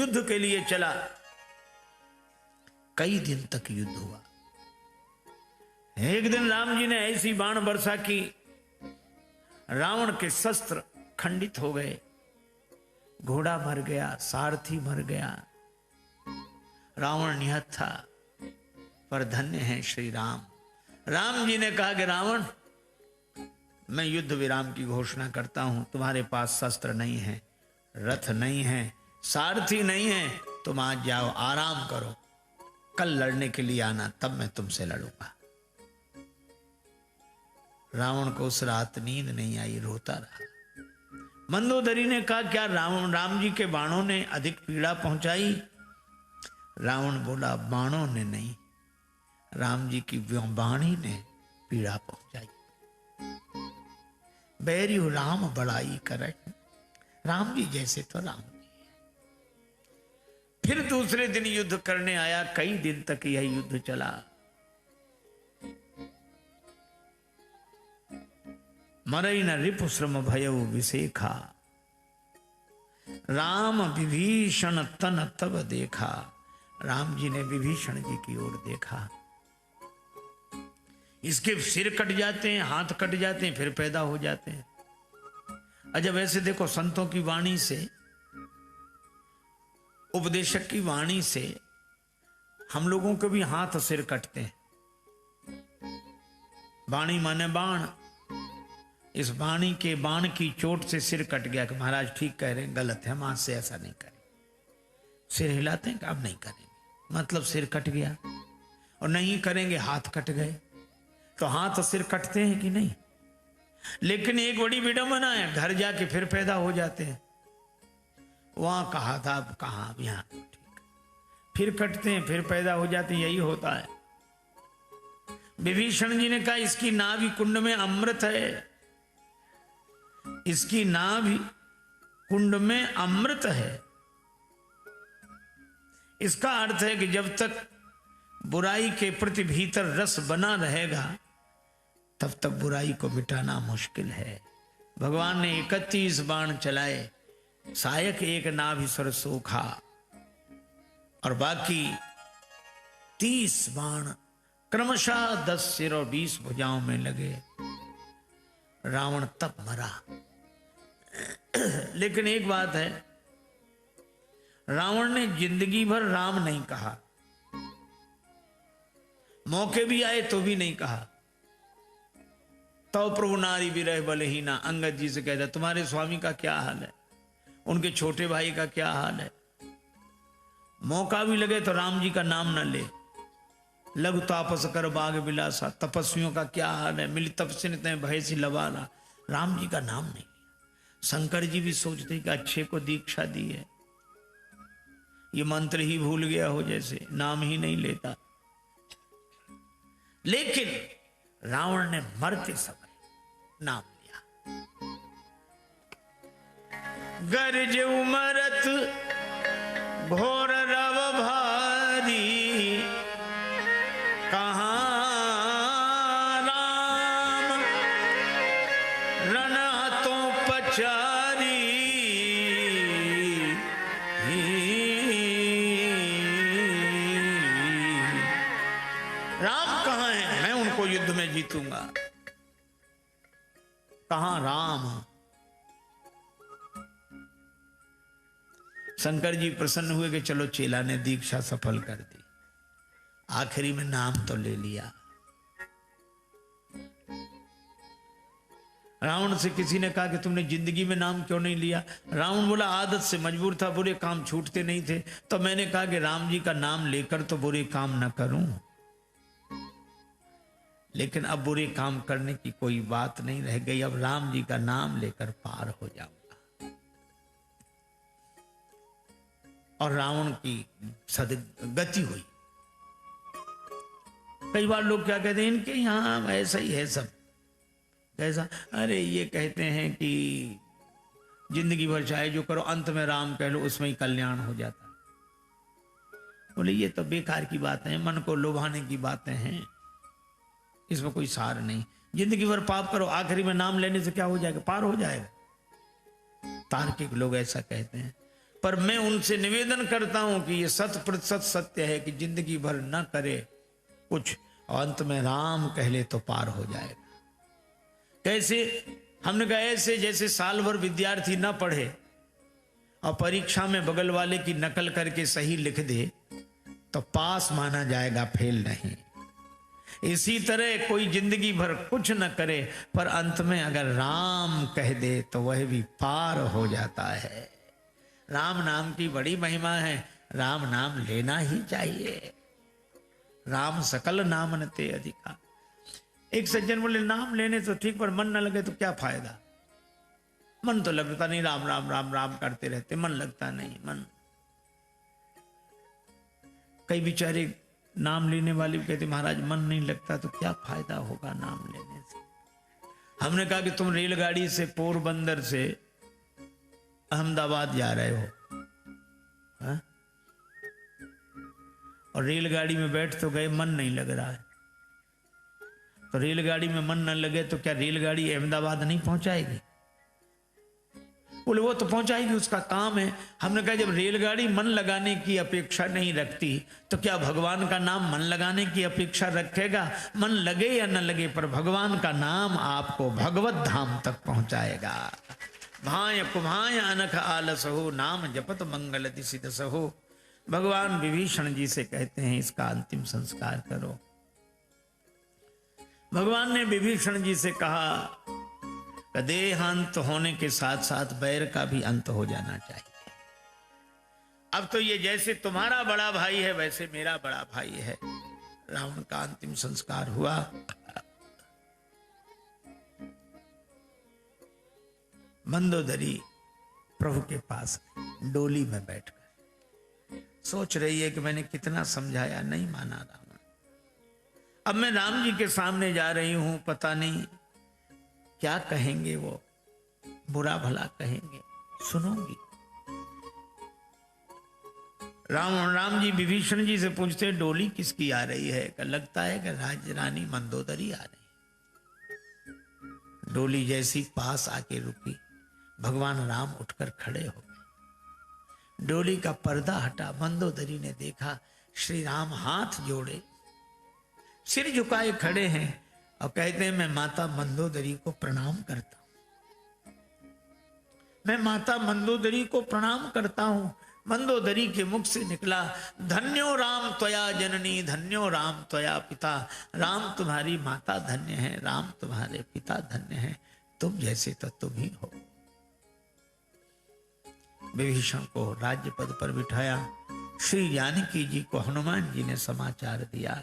युद्ध के लिए चला। कई दिन तक युद्ध हुआ। एक दिन राम जी ने ऐसी बाण वर्षा की, रावण के शस्त्र खंडित हो गए, घोड़ा मर गया, सारथी मर गया, रावण निहत था। पर धन्य है श्री राम। राम जी ने कहा कि रावण, मैं युद्ध विराम की घोषणा करता हूं। तुम्हारे पास शस्त्र नहीं है, रथ नहीं है, सारथी नहीं है, तुम आज जाओ, आराम करो, कल लड़ने के लिए आना, तब मैं तुमसे लड़ूंगा। रावण को उस रात नींद नहीं आई, रोता रहा। मंदोदरी ने कहा, क्या राम जी के बाणों ने अधिक पीड़ा पहुंचाई? रावण बोला, बाणों ने नहीं, राम जी की वाणी ने पीड़ा पहुंचाई। बैरियो राम बड़ाई करे, राम जी जैसे तो राम जी है। फिर दूसरे दिन युद्ध करने आया। कई दिन तक यह युद्ध चला। मरई न रिपु श्रम भयउ विशेखा, राम विभीषण तन तब देखा। राम जी ने विभीषण जी की ओर देखा। इसके सिर कट जाते हैं, हाथ कट जाते हैं, फिर पैदा हो जाते हैं। अच्छा, वैसे देखो, संतों की वाणी से, उपदेशक की वाणी से हम लोगों के भी हाथ सिर कटते हैं। वाणी माने बाण। इस वाणी के बाण की चोट से सिर कट गया कि महाराज ठीक कह रहे हैं, गलत है, हम आज से ऐसा नहीं करें। सिर हिलाते हैं कि अब नहीं करेंगे, मतलब सिर कट गया। और नहीं करेंगे, हाथ कट गए। तो हाथ सिर कटते हैं कि नहीं? लेकिन एक बड़ी विडंबना है, घर जाके फिर पैदा हो जाते हैं। वहां कहा था, अब कहां, अब यहां ठीक, फिर कटते हैं, फिर पैदा हो जाते हैं। यही होता है। विभीषण जी ने कहा, इसकी नाभि कुंड में अमृत है, इसकी नाभि कुंड में अमृत है। इसका अर्थ है कि जब तक बुराई के प्रति भीतर रस बना रहेगा, तब तक बुराई को मिटाना मुश्किल है। भगवान ने 31 बाण चलाए, सायक एक नाभिसर सोखा, और बाकी 30 बाण क्रमशः 10 सिर और 20 भुजाओं में लगे। रावण तब मरा। लेकिन एक बात है, रावण ने जिंदगी भर राम नहीं कहा, मौके भी आए तो भी नहीं कहा। तो प्रभु नारी विरह बलहीना, अंगद जी से कहता, तुम्हारे स्वामी का क्या हाल है, उनके छोटे भाई का क्या हाल है। मौका भी लगे तो राम जी का नाम न ले। लघु तापस कर बाग बिलासा, तपस्वियों का क्या हाल है, मिली तपस्विन तय भय सी लवाला। राम जी का नाम नहीं लिया। शंकर जी भी सोचते कि अच्छे को दीक्षा दी है, ये मंत्र ही भूल गया हो, जैसे नाम ही नहीं लेता। लेकिन रावण ने मरते समय नाम लिया। गरज उमरत घोर रव भारी, कहां राम रण हाथों पचारी। राम कहां है, मैं उनको युद्ध में जीतूंगा। कहां राम? शंकर जी प्रसन्न हुए कि चलो चेला ने दीक्षा सफल कर दी, आखिरी में नाम तो ले लिया। रावण से किसी ने कहा कि तुमने जिंदगी में नाम क्यों नहीं लिया? रावण बोला, आदत से मजबूर था, बुरे काम छूटते नहीं थे, तो मैंने कहा कि राम जी का नाम लेकर तो बुरे काम न करूं। लेकिन अब बुरे काम करने की कोई बात नहीं रह गई, अब राम जी का नाम लेकर पार हो जाऊंगा। और रावण की सदगति हुई। कई बार लोग क्या कहते हैं, इनके यहां ऐसा ही है सब। कैसा? अरे ये कहते हैं कि जिंदगी भर चाहे जो करो, अंत में राम कह लो, उसमें ही कल्याण हो जाता। बोले ये तो बेकार की बातें हैं, मन को लुभाने की बातें हैं, इसमें कोई सार नहीं। जिंदगी भर पाप करो, आखिरी में नाम लेने से क्या हो जाएगा? पार हो जाएगा। तार्किक लोग ऐसा कहते हैं। पर मैं उनसे निवेदन करता हूं कि ये 100% सत्य है कि जिंदगी भर न करे कुछ और अंत में राम कह ले तो पार हो जाएगा। कैसे? हमने कहा ऐसे जैसे साल भर विद्यार्थी न पढ़े और परीक्षा में बगल वाले की नकल करके सही लिख दे तो पास माना जाएगा, फेल नहीं। इसी तरह कोई जिंदगी भर कुछ न करे पर अंत में अगर राम कह दे तो वह भी पार हो जाता है। राम नाम की बड़ी महिमा है, राम नाम लेना ही चाहिए। राम सकल नाम न ते अधिका। एक सज्जन बोले नाम लेने तो ठीक पर मन न लगे तो क्या फायदा? मन तो लगता नहीं, राम राम राम राम करते रहते, मन लगता नहीं। मन कई बेचारे नाम लेने वाले कहते महाराज मन नहीं लगता तो क्या फायदा होगा नाम लेने से। हमने कहा कि तुम रेलगाड़ी से पोरबंदर से अहमदाबाद जा रहे हो हा? और रेलगाड़ी में बैठ तो गए, मन नहीं लग रहा है। तो रेलगाड़ी में मन न लगे तो क्या रेलगाड़ी अहमदाबाद नहीं पहुंचाएगी? बोले वो तो पहुंचाएगी, उसका काम है। हमने कहा जब रेलगाड़ी मन लगाने की अपेक्षा नहीं रखती तो क्या भगवान का नाम मन लगाने की अपेक्षा रखेगा? मन लगे या न लगे पर भगवान का नाम आपको भगवत धाम तक पहुंचाएगा। भाय कुभाय अनख आलस हो, नाम जपत मंगल दिसिद सहो। भगवान विभीषण जी से कहते हैं इसका अंतिम संस्कार करो। भगवान ने विभीषण जी से कहा देहांत होने के साथ साथ बैर का भी अंत हो जाना चाहिए। अब तो ये जैसे तुम्हारा बड़ा भाई है वैसे मेरा बड़ा भाई है। रावण का अंतिम संस्कार हुआ। मंदोदरी प्रभु के पास डोली में बैठकर सोच रही है कि मैंने कितना समझाया, नहीं माना रावण। अब मैं राम जी के सामने जा रही हूं, पता नहीं क्या कहेंगे, वो बुरा भला कहेंगे, सुनूंगी। राम जी विभीषण जी से पूछते डोली किसकी आ रही है? लगता है कि राजरानी मंदोदरी आ रही। डोली जैसी पास आके रुकी, भगवान राम उठकर खड़े हो गए। डोली का पर्दा हटा, मंदोदरी ने देखा श्री राम हाथ जोड़े सिर झुकाए खड़े हैं और कहते हैं मैं माता मंदोदरी को प्रणाम करता हूं, मैं माता मंदोदरी को प्रणाम करता हूं। मंदोदरी के मुख से निकला धन्यो राम त्वया जननी, धन्यो राम त्वया पिता। राम तुम्हारी माता धन्य है, राम तुम्हारे पिता धन्य है, तुम जैसे तो तुम ही हो। विभीषण को राज्य पद पर बिठाया। श्री जानकी जी को हनुमान जी ने समाचार दिया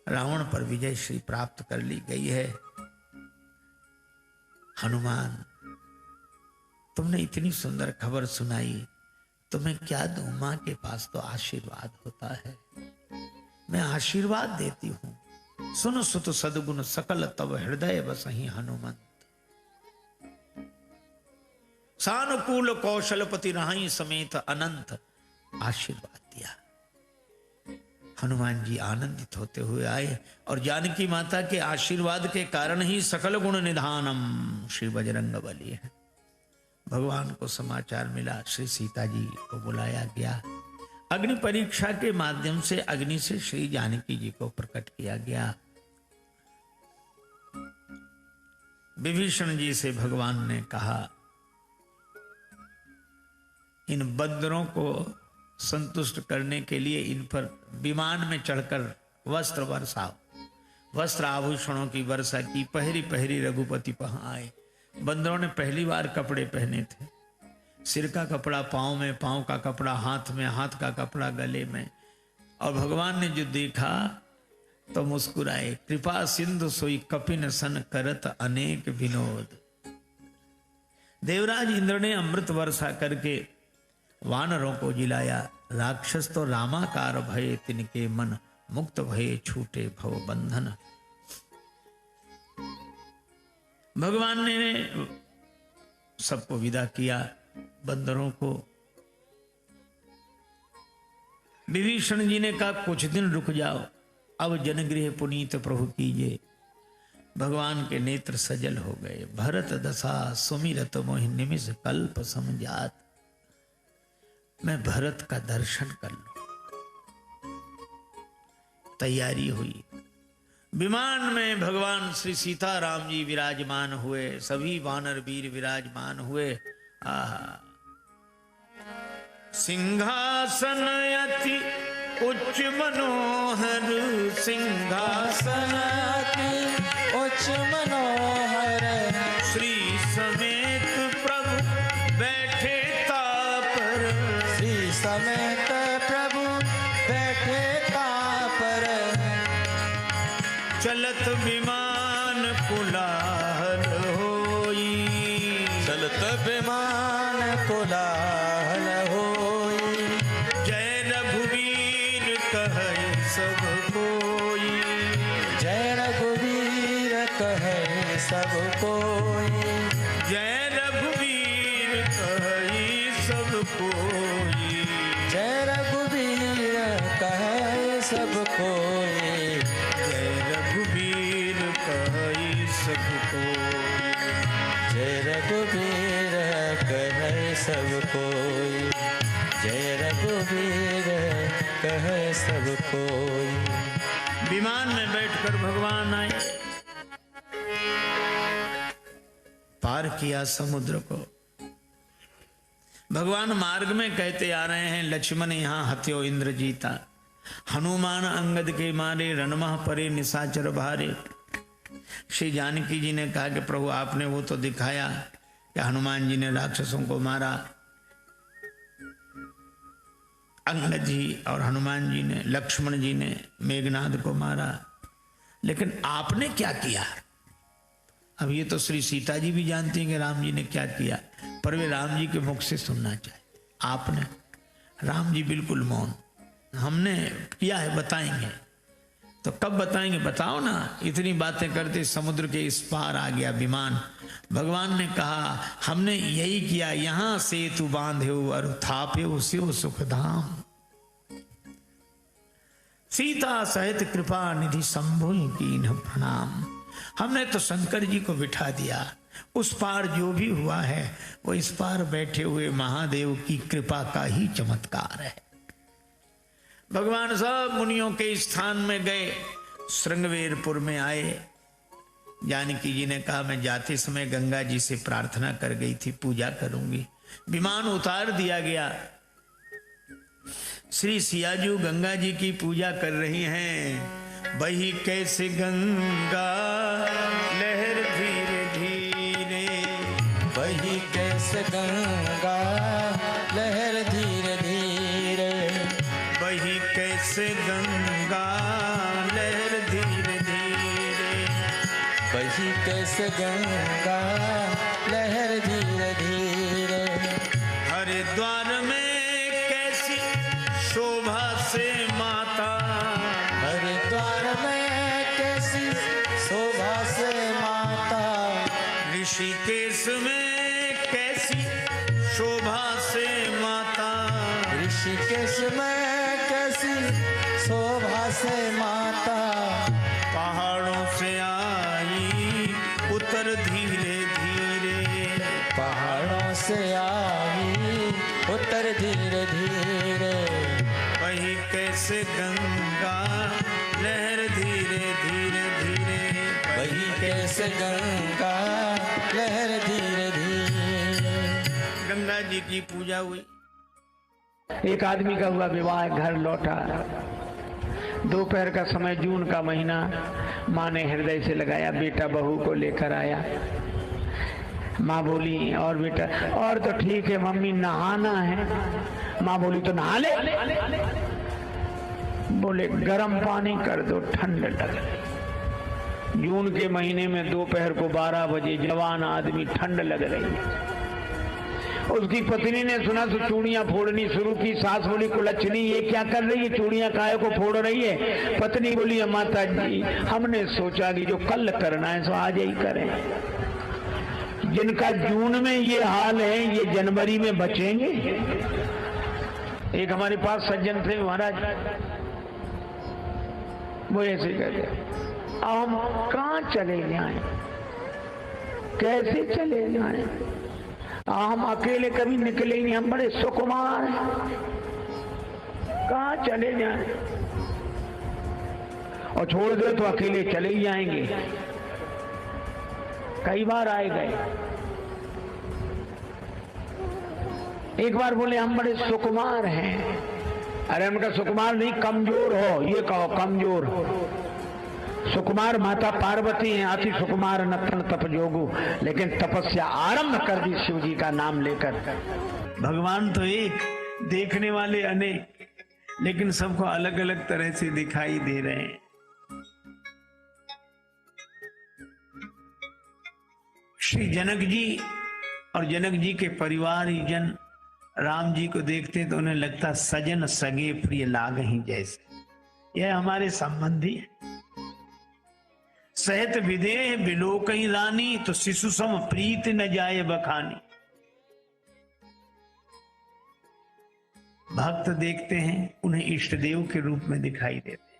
रावण पर विजय श्री प्राप्त कर ली गई है। हनुमान तुमने इतनी सुंदर खबर सुनाई, तुम्हें क्या दूं? मां के पास तो आशीर्वाद होता है, मैं आशीर्वाद देती हूं। सुन सुत सदगुण सकल तब हृदय बसहि हनुमंत। सानुकूल कौशलपति राही समेत अनंत आशीर्वाद दिया। हनुमान जी आनंदित होते हुए आए और जानकी माता के आशीर्वाद के कारण ही सकल गुण निधानम श्री बजरंगबली है। भगवान को समाचार मिला, श्री सीता जी को बुलाया गया। अग्नि परीक्षा के माध्यम से अग्नि से श्री जानकी जी को प्रकट किया गया। विभीषण जी से भगवान ने कहा इन बंदरों को संतुष्ट करने के लिए इन पर विमान में चढ़कर वस्त्र बरसाओ। वस्त्र आभूषणों की वर्षा की। पहरी पहरी रघुपति पहाँ आए। बंदरों ने पहली बार कपड़े पहने थे। सिर का कपड़ा पाँव में, पाँव का कपड़ा हाथ में, हाथ का कपड़ा गले में। और भगवान ने जो देखा तो मुस्कुराए। कृपा सिंधु सोई कपिन सन करत अनेक विनोद। देवराज इंद्र ने अमृत वर्षा करके वानरों को जिलाया। राक्षस तो रामाकार भये तिनके मन, मुक्त भये छूटे भव बंधन। भगवान ने सबको विदा किया, बंदरों को। विभीषण जी ने कहा कुछ दिन रुक जाओ, अब जनगृह पुनीत प्रभु कीजिए। भगवान के नेत्र सजल हो गए। भरत दशा सुमिरत मोहि निमिष कल्प समझात। मैं भरत का दर्शन कर लूं। तैयारी हुई। विमान में भगवान श्री सीताराम जी विराजमान हुए, सभी वानर वीर विराजमान हुए। सिंहासन अति उच्च मनोहर, सिंहासन अति उच्च मनोहर, श्री समेत प्रभु बैठे तापर, श्री समेत प्रभु बैठे तापर, चलत विमान कुलाहल होई, चलत विमान कुलाहल होई, जय रघुवीर कहे सब कोई, जय रघुवीर कहे सब कोई, जय रघुवीर कहे सब कोई, जय रघुवीर कहे सब कोई, जय रघुवीर कहे सब कोई, जय रघुवीर कहे सब कोई, जय रघुवीर कहे सब कोई। विमान में बैठकर भगवान आए, पार किया समुद्र को। भगवान मार्ग में कहते आ रहे हैं, लक्ष्मण यहाँ हत्यो इंद्र जीता, हनुमान अंगद के मारे, रणमह परे निशाचर भारे। श्री जानकी जी ने कहा कि प्रभु आपने वो तो दिखाया कि हनुमान जी ने राक्षसों को मारा, अंगद जी और हनुमान जी ने, लक्ष्मण जी ने मेघनाद को मारा, लेकिन आपने क्या किया? अब ये तो श्री सीता जी भी जानती हैं कि राम जी ने क्या किया, पर वे राम जी के मुख से सुनना चाहिए। आपने, राम जी बिल्कुल मौन, हमने किया है बताएंगे। तो कब बताएंगे? बताओ ना। इतनी बातें करते समुद्र के इस पार आ गया विमान। भगवान ने कहा हमने यही किया, यहां सेतु बांधे और थापे शिव सुखधाम, सीता सहित कृपा निधि शंभु कीन्ह प्रणाम। हमने तो शंकर जी को बिठा दिया, उस पार जो भी हुआ है वो इस पार बैठे हुए महादेव की कृपा का ही चमत्कार है। भगवान सब मुनियों के स्थान में गए, श्रृंगवेरपुर में आए। जानकी जी ने कहा मैं जाते समय गंगा जी से प्रार्थना कर गई थी, पूजा करूंगी। विमान उतार दिया गया। श्री सियाजू गंगा जी की पूजा कर रही हैं। बही कैसे गंगा लहर धीरे धीरे, बही कैसे गंगा लहर धीरे धीरे, बही कैसे गंगा लहर धीरे धीरे, बही कैसे गंगा लहर धीरे धीरे, हरिद्वार में कैसी शोभा से माता, हरिद्वार में कैसी शोभा से माता, ऋषिकेश में कैसी शोभा से माता, ऋषिकेश में कैसी शोभा से माता, पहाड़ों से आई उतर धीरे धीरे, पहाड़ों से आई उतर धीरे धीरे, वही कैसे गंगा लहर धीरे धीरे धीरे, वही कैसे गंगा लहर धीरे धीरे। गंगा जी की पूजा हुई। एक आदमी का हुआ विवाह, घर लौटा, दोपहर का समय, जून का महीना, माँ ने हृदय से लगाया, बेटा बहू को लेकर आया। माँ बोली और बेटा, और तो ठीक है मम्मी, नहाना है। माँ बोली तो नहा ले। बोले गर्म पानी कर दो, ठंड लगे। जून के महीने में दोपहर को 12 बजे जवान आदमी, ठंड लग रही है। उसकी पत्नी ने सुना तो चूड़ियां फोड़नी शुरू की। सास बोली कुलच्छनी ये क्या कर रही है, चूड़ियां काहे को फोड़ रही है? पत्नी बोली माता जी हमने सोचा कि जो कल करना है सो आज ही करें। जिनका जून में ये हाल है ये जनवरी में बचेंगे? एक हमारे पास सज्जन थे महाराज, वो ऐसे कहते अब हम कहाँ चले जाएं, कैसे चले जाएं? हम अकेले कभी निकले ही नहीं, हम बड़े सुकुमार हैं, कहाँ चले जाएं, और छोड़ दे तो अकेले चले ही जाएंगे। कई बार आए गए। एक बार बोले हम बड़े सुकुमार हैं। अरे उनका सुकुमार नहीं, कमजोर हो, ये कहो कमजोर हो। सुकुमार माता पार्वती हैं, अति सुकुमार नतन तप जोगु, लेकिन तपस्या आरंभ कर दी शिव जी का नाम लेकर। भगवान तो एक, देखने वाले अनेक, लेकिन सबको अलग अलग तरह से दिखाई दे रहे हैं। श्री जनक जी और जनक जी के परिवार जन राम जी को देखते तो उन्हें लगता सजन सगे प्रिय लाग ही जैसे। यह हमारे संबंधी है। सहत विदेह बिलोक ही रानी, तो शिशु सम प्रीत न जाए बखानी। भक्त देखते हैं उन्हें इष्ट देव के रूप में दिखाई देते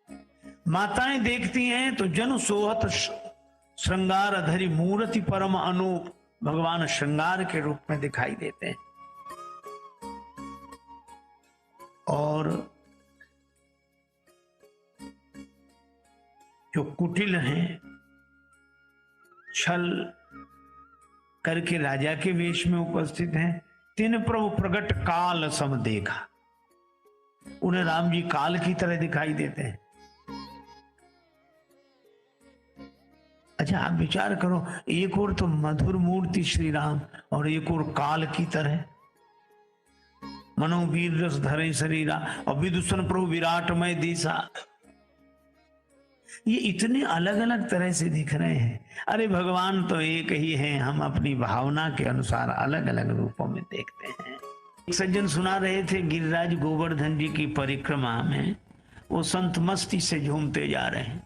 हैं। माताएं देखती हैं तो जन सोहत श्रृंगार धरी मूर्ति परम अनूप, भगवान श्रृंगार के रूप में दिखाई देते हैं। और जो कुटिल हैं, छल करके राजा के वेश में उपस्थित हैं, तिन प्रभु प्रगट काल सम देखा। उन्हें राम जी काल की तरह दिखाई देते हैं। अच्छा, आप विचार करो, एक और तो मधुर मूर्ति श्री राम और एक और काल की तरह। मनो वीर रस धरे शरीरा और विदुषण प्रभु विराटमय दिशा। ये इतने अलग अलग तरह से दिख रहे हैं। अरे भगवान तो एक ही हैं, हम अपनी भावना के अनुसार अलग अलग रूपों में देखते हैं। एक सज्जन सुना रहे थे, गिरिराज गोवर्धन जी की परिक्रमा में वो संत मस्ती से झूमते जा रहे हैं।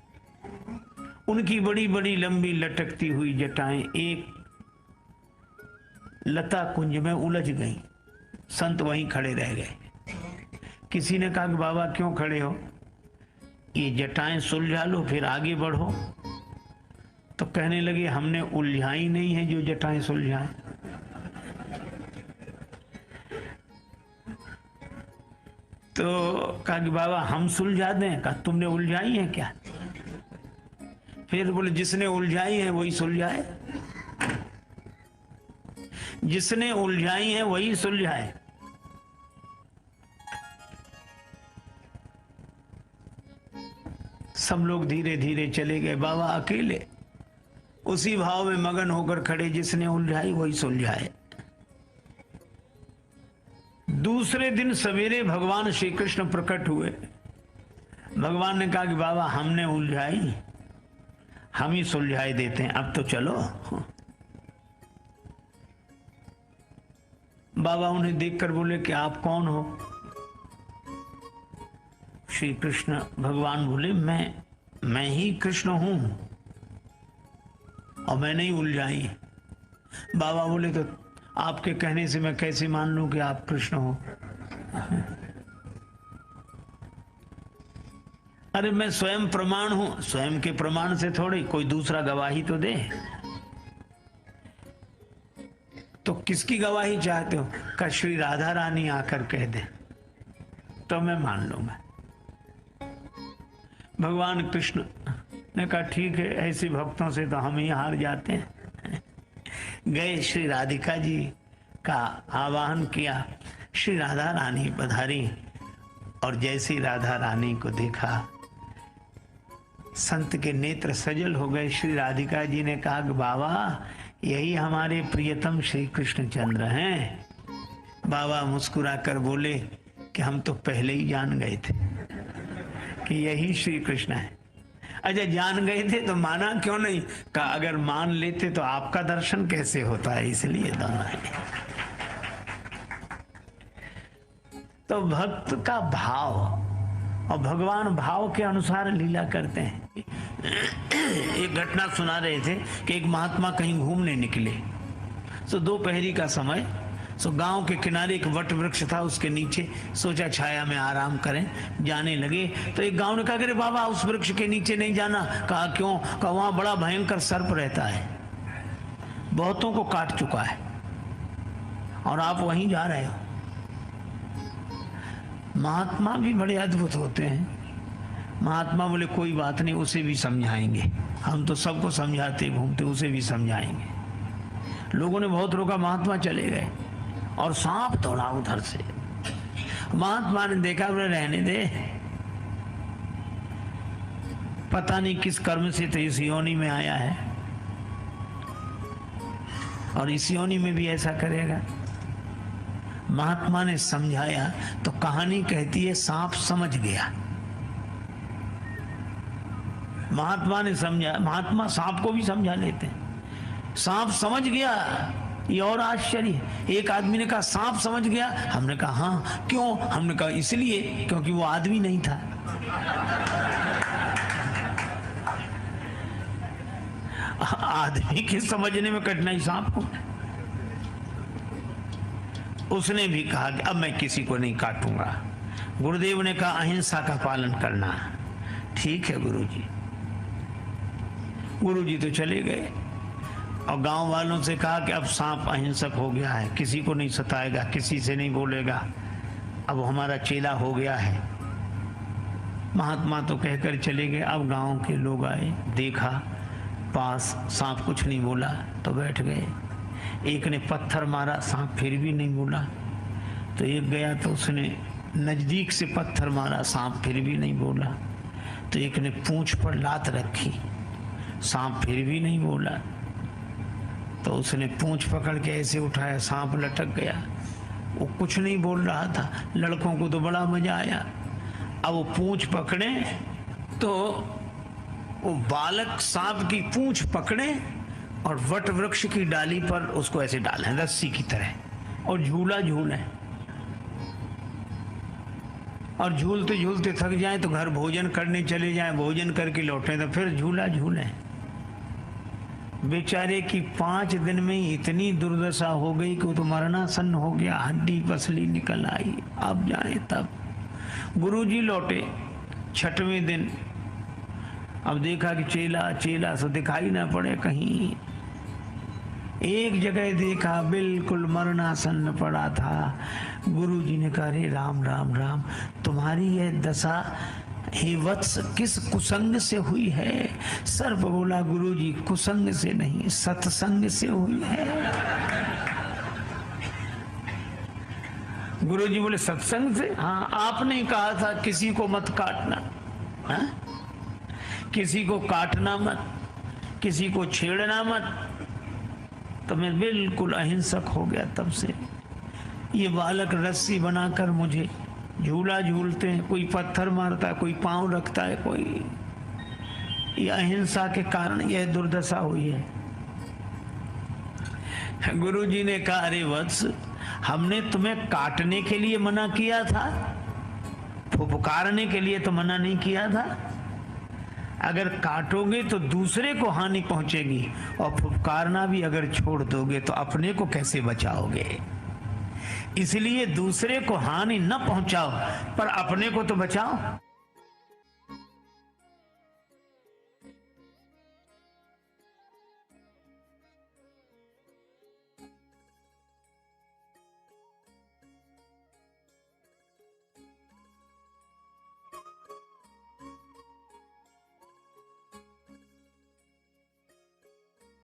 उनकी बड़ी बड़ी लंबी लटकती हुई जटाएं एक लता कुंज में उलझ गईं। संत वहीं खड़े रह गए। किसी ने कहा कि बाबा क्यों खड़े हो, ये जटाएं सुलझा लो फिर आगे बढ़ो। तो कहने लगे हमने उलझाई नहीं है जो जटाएं सुलझाएं। तो कहा कि बाबा हम सुलझा दें। कहा तुमने उलझाई है क्या? फिर बोले जिसने उलझाई है वही सुलझाए, जिसने उलझाई है वही सुलझाए। सब लोग धीरे धीरे चले गए, बाबा अकेले उसी भाव में मगन होकर खड़े, जिसने उलझाई वही सुलझाए। दूसरे दिन सवेरे भगवान श्री कृष्ण प्रकट हुए। भगवान ने कहा कि बाबा हमने उलझाई, हम ही सुलझाए देते हैं, अब तो चलो। बाबा उन्हें देखकर बोले कि आप कौन हो? श्री कृष्ण भगवान बोले मैं ही कृष्ण हूं और मैंने ही उलझाई। बाबा बोले तो आपके कहने से मैं कैसे मान लूं कि आप कृष्ण हो? अरे मैं स्वयं प्रमाण हूं। स्वयं के प्रमाण से थोड़ी, कोई दूसरा गवाही तो दे। तो किसकी गवाही चाहते हो? का श्री राधा रानी आकर कह दे तो मैं मान लूंगा। भगवान कृष्ण ने कहा ठीक है, ऐसे भक्तों से तो हम ही हार जाते हैं। गए, श्री राधिका जी का आवाहन किया। श्री राधा रानी पधारी और जैसी राधा रानी को देखा संत के नेत्र सजल हो गए। श्री राधिका जी ने कहा कि बाबा यही हमारे प्रियतम श्री कृष्णचंद्र हैं। बाबा मुस्कुरा कर बोले कि हम तो पहले ही जान गए थे कि यही श्री कृष्ण है। अच्छा जान गए थे तो माना क्यों नहीं? का अगर मान लेते तो आपका दर्शन कैसे होता है, इसलिए दोनों है। तो भक्त का भाव और भगवान भाव के अनुसार लीला करते हैं। एक घटना सुना रहे थे कि एक महात्मा कहीं घूमने निकले। तो दोपहरी का समय, सो गांव के किनारे एक वट वृक्ष था, उसके नीचे सोचा छाया में आराम करें। जाने लगे तो एक गांव ने कहा अरे बाबा उस वृक्ष के नीचे नहीं जाना। कहा क्यों? कहा वहां बड़ा भयंकर सर्प रहता है। बहुतों को काट चुका है और आप वहीं जा रहे हो। महात्मा भी बड़े अद्भुत होते हैं। महात्मा बोले कोई बात नहीं, उसे भी समझाएंगे, हम तो सबको समझाते घूमते, उसे भी समझाएंगे। लोगों ने बहुत रोका, महात्मा चले गए और सांप दौड़ा उधर से। महात्मा ने देखा, बोले रहने दे, पता नहीं किस कर्म से तो इस योनि में आया है और इस योनि में भी ऐसा करेगा। महात्मा ने समझाया तो कहानी कहती है सांप समझ गया। महात्मा ने समझा, महात्मा सांप को भी समझा लेते हैं। सांप समझ गया, ये और आश्चर्य। एक आदमी ने कहा सांप समझ गया, हमने कहा हाँ, क्यों? हमने कहा इसलिए क्योंकि वो आदमी नहीं था। आदमी के समझने में कठिनाई सांप को। उसने भी कहा कि अब मैं किसी को नहीं काटूंगा। गुरुदेव ने कहा अहिंसा का पालन करना। ठीक है गुरुजी। गुरुजी तो चले गए और गांव वालों से कहा कि अब सांप अहिंसक हो गया है, किसी को नहीं सताएगा, किसी से नहीं बोलेगा, अब हमारा चेला हो गया है। महात्मा तो कहकर चले गए। अब गांव के लोग आए, देखा पास सांप कुछ नहीं बोला तो बैठ गए। एक ने पत्थर मारा, सांप फिर भी नहीं बोला। तो एक गया तो उसने नजदीक से पत्थर मारा, सांप फिर भी नहीं बोला। तो एक ने पूंछ पर लात रखी, सांप फिर भी नहीं बोला। तो उसने पूंछ पकड़ के ऐसे उठाया, सांप लटक गया। वो कुछ नहीं बोल रहा था। लड़कों को तो बड़ा मजा आया। अब वो पूंछ पकड़े तो वो बालक सांप की पूंछ पकड़े और वट वृक्ष की डाली पर उसको ऐसे डालें रस्सी की तरह और झूला झूले। और झूलते झूलते थक जाए तो घर भोजन करने चले जाएं, भोजन करके लौटे तो फिर झूला झूले। बेचारे की 5 दिन में ही इतनी दुर्दशा हो गई कि वो तो मरणासन्न हो गया, हड्डी पसली निकल आई। अब जाए तब गुरुजी लौटे 6वें दिन। अब देखा कि चेला चेला सो दिखाई ना पड़े कहीं। एक जगह देखा बिल्कुल मरणासन्न पड़ा था। गुरुजी ने कहा रे राम राम राम, तुम्हारी यह दशा हे वत्स किस कुसंग से हुई है? सर्प बोला गुरुजी कुसंग से नहीं, सत्संग से हुई है। गुरुजी बोले सत्संग से? हाँ, आपने कहा था किसी को मत काटना। हाँ? किसी को काटना मत, किसी को छेड़ना मत। तो मैं बिल्कुल अहिंसक हो गया तब से। ये बालक रस्सी बनाकर मुझे झूला झूलते हैं, कोई पत्थर मारता है, कोई पांव रखता है, कोई। ये अहिंसा के कारण यह दुर्दशा हुई है। गुरुजी ने कहा अरे वत्स, हमने तुम्हें काटने के लिए मना किया था, फुफकारने के लिए तो मना नहीं किया था। अगर काटोगे तो दूसरे को हानि पहुंचेगी और फुफकारना भी अगर छोड़ दोगे तो अपने को कैसे बचाओगे? इसलिए दूसरे को हानि न पहुंचाओ पर अपने को तो बचाओ।